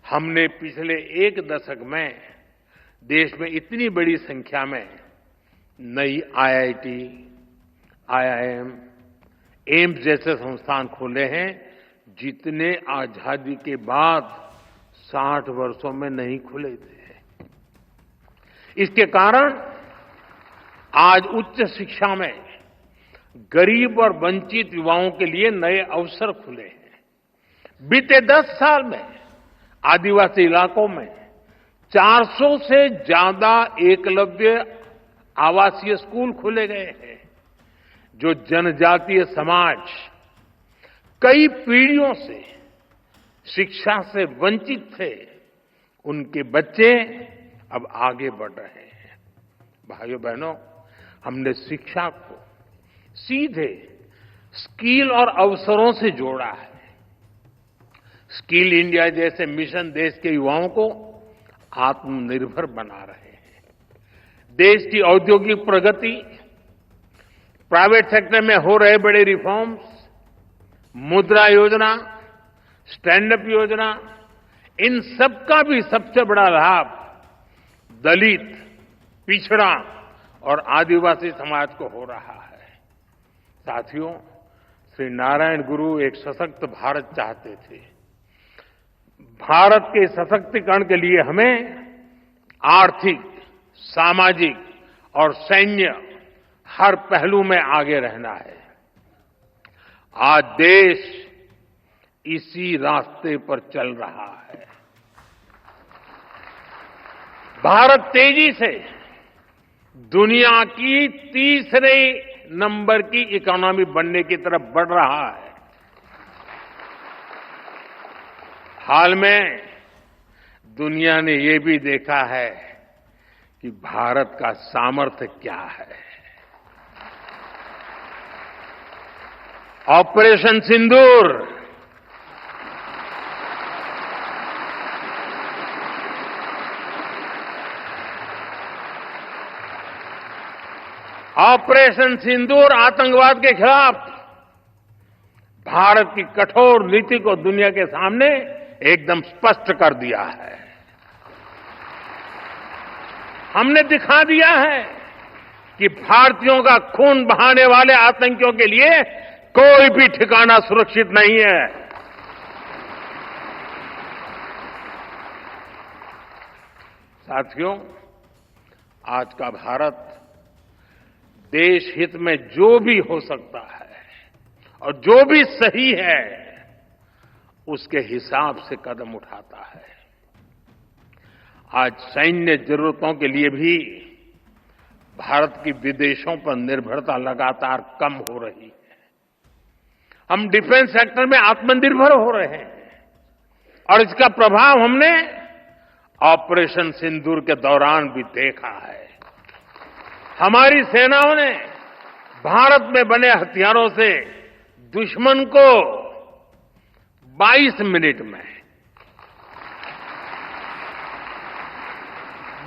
हमने पिछले एक दशक में देश में इतनी बड़ी संख्या में नई आईआईटी, आईआईएम, एम्स जैसे संस्थान खोले हैं, जितने आजादी के बाद 60 वर्षों में नहीं खुले थे। इसके कारण आज उच्च शिक्षा में गरीब और वंचित युवाओं के लिए नए अवसर खुले हैं। बीते 10 साल में आदिवासी इलाकों में 400 से ज्यादा एकलव्य आवासीय स्कूल खोले गए हैं। जो जनजातीय समाज कई पीढ़ियों से शिक्षा से वंचित थे, उनके बच्चे अब आगे बढ़ रहे हैं। भाइयों बहनों, हमने शिक्षा को सीधे स्किल और अवसरों से जोड़ा है। स्किल इंडिया जैसे मिशन देश के युवाओं को आत्मनिर्भर बना रहे हैं। देश की औद्योगिक प्रगति, प्राइवेट सेक्टर में हो रहे बड़े रिफॉर्म्स, मुद्रा योजना, स्टैंड अप योजना, इन सबका भी सबसे बड़ा लाभ दलित, पिछड़ा और आदिवासी समाज को हो रहा है। साथियों, श्री नारायण गुरु एक सशक्त भारत चाहते थे। भारत के सशक्तिकरण के लिए हमें आर्थिक, सामाजिक और सैन्य हर पहलू में आगे रहना है। आज देश इसी रास्ते पर चल रहा है। भारत तेजी से दुनिया की तीसरे नंबर की इकोनॉमी बनने की तरफ बढ़ रहा है। हाल में दुनिया ने ये भी देखा है कि भारत का सामर्थ्य क्या है। ऑपरेशन सिंदूर, ऑपरेशन सिंदूर आतंकवाद के खिलाफ भारत की कठोर नीति को दुनिया के सामने एकदम स्पष्ट कर दिया है। हमने दिखा दिया है कि भारतीयों का खून बहाने वाले आतंकियों के लिए कोई भी ठिकाना सुरक्षित नहीं है। साथियों, आज का भारत देश हित में जो भी हो सकता है और जो भी सही है, उसके हिसाब से कदम उठाता है। आज सैन्य जरूरतों के लिए भी भारत की विदेशों पर निर्भरता लगातार कम हो रही है। हम डिफेंस सेक्टर में आत्मनिर्भर हो रहे हैं और इसका प्रभाव हमने ऑपरेशन सिंदूर के दौरान भी देखा है। हमारी सेनाओं ने भारत में बने हथियारों से दुश्मन को 22 मिनट में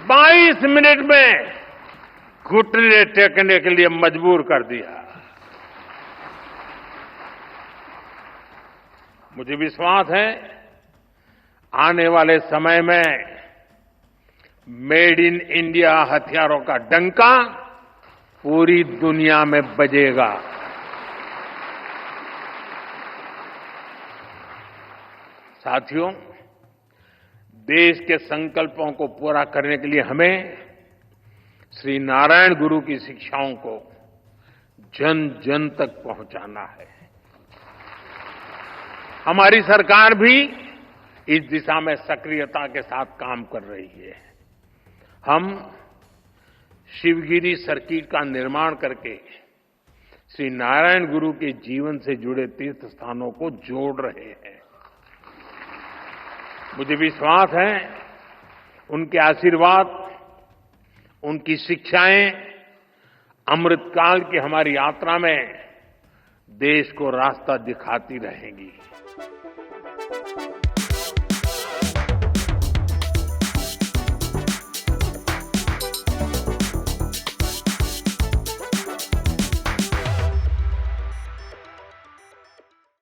22 मिनट में घुटने टेकने के लिए मजबूर कर दिया। मुझे विश्वास है आने वाले समय में मेड इन इंडिया हथियारों का डंका पूरी दुनिया में बजेगा। साथियों, देश के संकल्पों को पूरा करने के लिए हमें श्री नारायण गुरु की शिक्षाओं को जन जन तक पहुंचाना है। हमारी सरकार भी इस दिशा में सक्रियता के साथ काम कर रही है। हम शिवगिरी सर्किट का निर्माण करके श्री नारायण गुरु के जीवन से जुड़े तीर्थ स्थानों को जोड़ रहे हैं। मुझे विश्वास है उनके आशीर्वाद, उनकी शिक्षाएं अमृतकाल की हमारी यात्रा में देश को रास्ता दिखाती रहेंगी।